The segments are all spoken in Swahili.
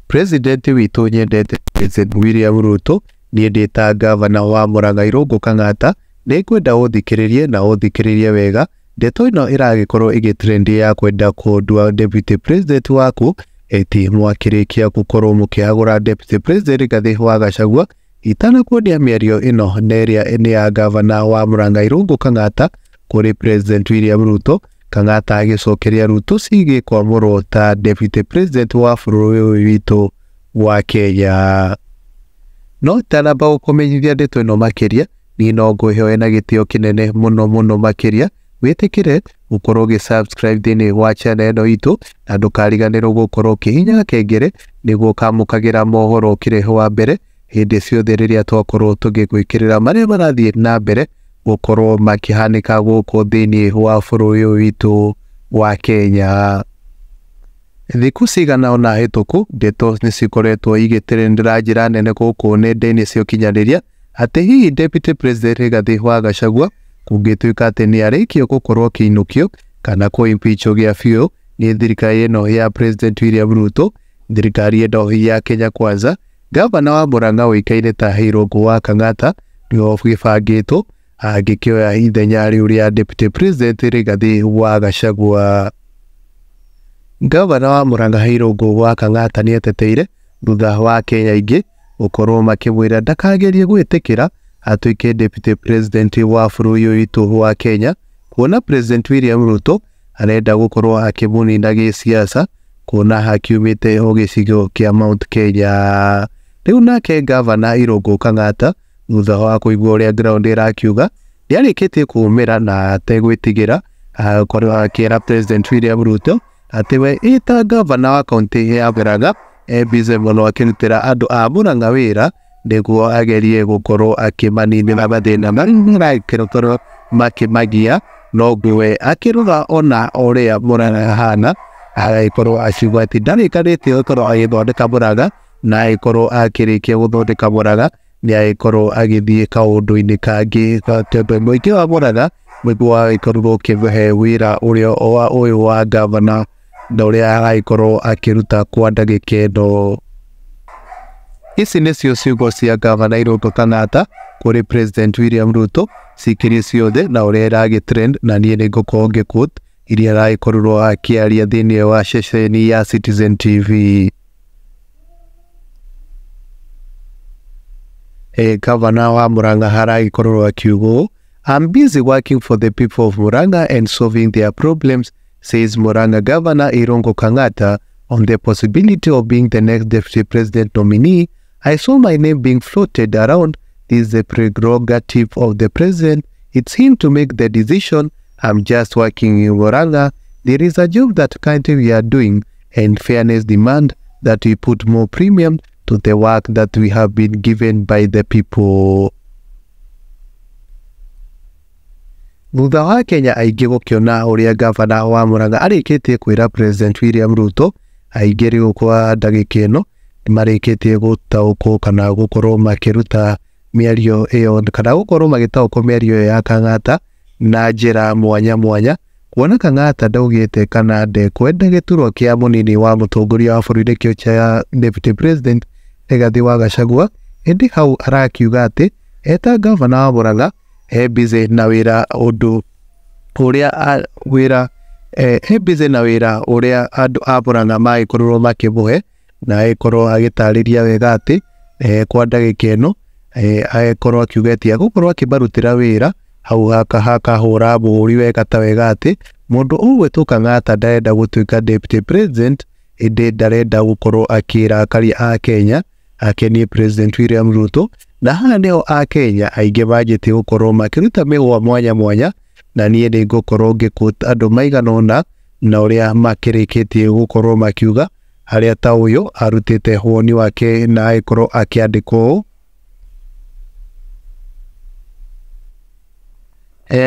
President witũ nyendete President William Ruto, niĩ ndĩta gavana wa Murang'a Irungu Kangata, nĩngwenda ũthikĩrĩrie na ũthikĩrĩrie wega. Ndeto ĩno ĩragĩkorwo ĩgĩtrendi ya kwenda kũndua deputy president waku eti mwakĩrĩkia gũkorwo mũkĩagũra deputy president Rigathi wa Gachagua itanakuonia mĩario ĩno na ĩrĩa nĩ ya gavana wa Murang'a Irungu Kangata kũrĩ President William Ruto. Kangata agĩcokeria Ruto cigĩkwamũrwo ta deputy president wa bũrũri ũyũ witũ wa Kenya. No tanamba gũkũmenyithia ndeto ĩno makĩria, niĩ no ngũhe na gĩtĩo kĩnene mũno makĩria wĩtĩkĩre gũkorwo ũgĩ-subscribe thĩinĩ wa channel ĩno itũ, na ndũkariganĩrwo gũkorwo ũkĩhihinya kengele nĩguo ũkamũkagĩra mohoro ũkĩrĩ wa mbere hĩndĩ ciothe rĩrĩa twakorwo tũgĩgwĩkĩrĩra marĩa marathiĩ na mbere gũkorwo makĩhanĩka gũkũ thĩinĩ wa bũrũri ũyũ witũ wa Kenya. Thikũ cigana ona hĩtũku, ndeto nĩcikoretwo igĩtrendera njĩra nene gũkũ nenda-inĩ cia ũkinyanĩria atĩ hihi deputy president Rigathi wa Gachagua kũngĩtuĩka atĩ nĩarĩkio gũkorwo kĩinũkio kana kũ-impeach gĩa biũ nĩ thirikari ĩno ya President William Ruto, thirikari ĩno ya Kenya Kwanza. Gavana wa Murang'a ũĩkaine ta Irungu wa Kangata nĩo gĩbangĩtwo agĩkĩoya ithenya rĩu rĩa deputy president Rigathi wa Gachagua. Gavana wa Murang'a Irungu wa Kangata nĩeteteire thutha wa Kenya ingĩ gũkorwo makĩmwĩra ndakagerie gwĩtĩkĩra atuĩke deputy president wa bũrũri ũyũ witũ wa Kenya, kuona President William Ruto arenda gũkorwo akĩmũnina gĩsiasa, kuona hakiumĩte o gĩcigo kĩa Mount Kenya. Rĩu nake gavana Irungu Kangata thutha wa kũigua ũrĩa ground ĩrakiuga nĩarĩkĩtie kuumĩra na ategwĩtigĩra akorwo akĩra President William Ruto atĩ we ĩta gavana wa kaunti ya Murang'a bize mũno akĩrutĩra andũ a Murang'a wĩra nĩguo agerie gũkorwo akĩmaninĩra mathĩna marĩa maragĩkorwo makĩmagia. Noguo we akĩrora ona ũrĩa Murang'a hana agĩkorwo akiuga atĩ ndarĩkanĩtie gũkorwo agĩthondeka Murang'a, na agĩkorwo akĩrĩkia gũthondeka Murang'a nĩagĩkorwo agĩthiĩ kaũndũ-inĩ kangĩ tondũ mũingĩ wa Murang'a nĩguo agĩkorwo ũkĩmũhe wĩra ũrĩa ũyũ wa gavana na ũrĩa agagĩkorwo akĩruta kwa ndagĩka ĩno. Ici nĩcio ciugo cia gavana Irungu Kangata kũrĩ President William Ruto cikĩrĩ ciothe na ũrĩa ĩragĩtrend, na niĩ nĩngũkorwo ngĩ-quote iria aragĩkorirwo akĩaria thĩinĩ wa ceceni ya Citizen TV. Gavana wa Murang'a haragĩkorwo akiuga, I'm busy working for the people of Murang'a and solving their problems, says Murang'a Governor Irungu Kangata on the possibility of being the next deputy president nominee. I saw my name being floated around. This is the prerogative of the president. It's him to make the decision. I'm just working in Murang'a. There is a job that currently we are doing, and fairness demand that we put more premium to the work that we have been given by the people. Thutha wa Kenya aingĩ gũkĩona ũrĩa gavana wa Murang'a arĩkĩtie kwĩra President William Ruto aingĩ rĩu kwa ndagĩka ĩno marĩkĩtie gũtaũkwo kana gũkorwo makĩruta mĩario ĩyo kana gũkorwo magĩtaũkwo mĩario ĩyo ya Kangata na njĩra mwanya, kuona Kangata ndaugĩte kana ndekwenda gĩturwa kĩa mũnini wa mũtongoria wa bũrũri kĩo kĩa deputy president Rigathi wa Gachagua. Ĩndĩ hau arakiuga atĩ eta gavana wa Murang'a busy na wĩra ũndũ ũrĩa busy na wĩra ũrĩa andũ a Murang'a magĩkorwo makĩmũhe, na agĩkorwo agĩtarĩria wega atĩ kwa ndagĩka ĩno agĩkorwo akiuga atĩ agũkorwo akĩmarutĩra wĩra hau hakahũra mũhũri wega ta wega atĩ mũndũ ũgwĩtwo Kangata ndarenda gũtuĩka deputy president, ĩndĩ ndarenda gũkorwo akĩrakaria a Kenya akenie President William Ruto. Na haha nĩho a Kenya aingĩ manjĩtie gũkorwo makĩruta mĩgwa mwanya, na niĩ nĩngũkorwo ngĩ-quote andũ maigana ũna na ũrĩa makĩrĩkĩtie gũkorwo makiuga, harĩa ta ũyũ arutĩte woni wake na agĩkorwo akĩandĩkwo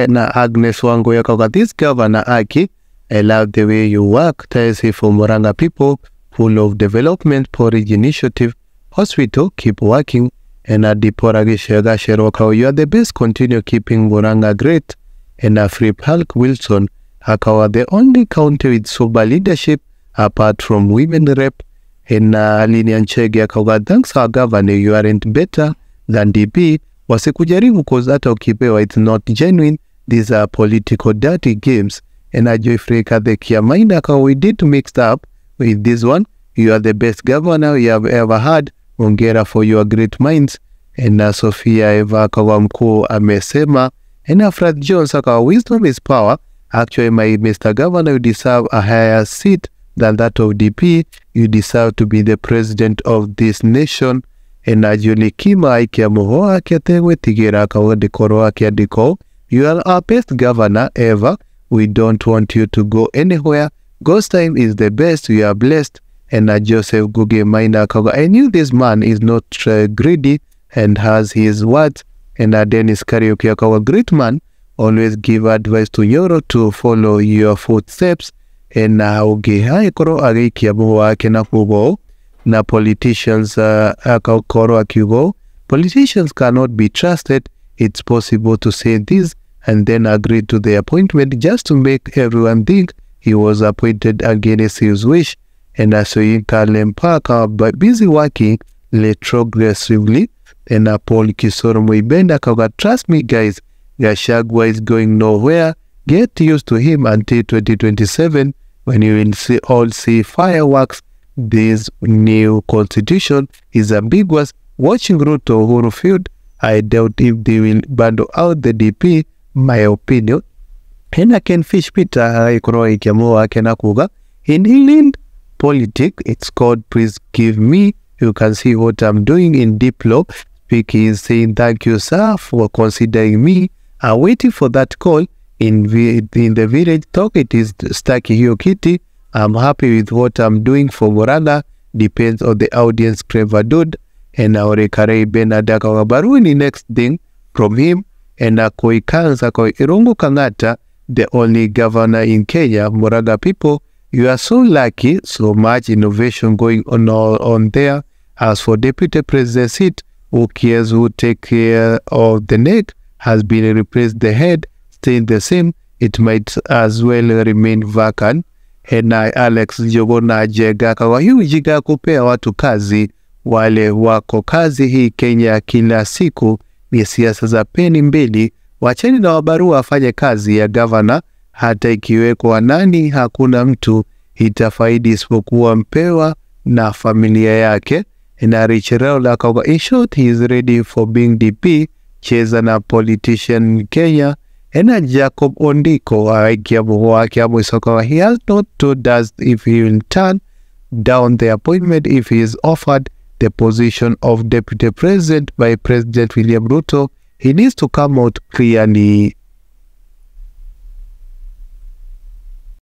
na Agnes Wangui akauga, this governor Aki, I love the way you work tirelessly for Murang'a people, full of development, porridge initiative, hospital, keep working. And Adipora Gishega, you are the best, continue keeping Murang'a great. And Afrip Hulk Wilson Akawa, the only county with sober leadership apart from women rep in Aline Nchege akauga, thanks our governor, you aren't better than DP. Wasikujaribu cause hata ukipewa it's not genuine. These are political dirty games. And Joy Freka the Kiamaina akauga, we did mixed up with this one. You are the best governor you have ever had. Hongera for your great minds. And Sophia Eva akauga, mkuu amesema. And Fred Jones akauga, wisdom is power. Actually, my Mr. Governor, you deserve a higher seat than that of DP. You deserve to be the president of this nation. And Julie Kima aikia Mohoro akiategwe tigera akauga Dekoro akiandiko, you are our best governor ever. We don't want you to go anywhere. Ghost time is the best. You are blessed. And Joseph Guge Maina akauga, I knew this man is not greedy and has his words. And Dennis Karaoke akauga, great man. Always give advice to Nyoro to follow your footsteps. And Ugihai koro agikia Mohoro ake na kugo. Na politicians akakoro akigo. Politicians cannot be trusted. It's possible to say this and then agree to the appointment just to make everyone think he was appointed against his wish. And Asoyinka Lempaka busy working retrogressively. And Paul Kisoro Muibenda akauga, trust me guys, Gachagua is going nowhere. Get used to him until 2027 when you will see fireworks. This new constitution is ambiguous. Watching Ruto Uhuru feud, I doubt if they will bundle out the DP, my opinion. And I can fish Peter Haikoro Ikiamoa Kenakuga. In England politics, it's called Please Give Me. You can see what I'm doing in Diplo. Speaking is saying thank you sir for considering me. I'm waiting for that call. In the village talk, it is Staki Hiyo Kitty. I'm happy with what I'm doing for Morana. Depends on the audience, clever dude. And Aurekarei Benadaka Wabaruni next thing from him. And Akoi Kanza Koi Irungu Kangata, the only governor in Kenya. Moraga people, you are so lucky. So much innovation going on there. As for deputy president seat, who cares who take care of the neck? Has been replaced, the head staying the same. It might as well remain vacant. And Alex Jogona Jega kwa hiyo jiga kupea watu kazi, wale wako kazi hii Kenya kila siku ni siasa za peni mbili. Wacheni na wabarua afanye kazi ya governor, hata ikiwekwa nani hakuna mtu itafaidi isipokuwa mpewa na familia yake. Na Richard akauga, in short, he is ready for being DP. Cheza na politician Kenya. And Jacob Ondiko aikia Mohoro ake amuisoka, he has not told us if he will turn down the appointment if he is offered the position of deputy president by President William Ruto. He needs to come out clearly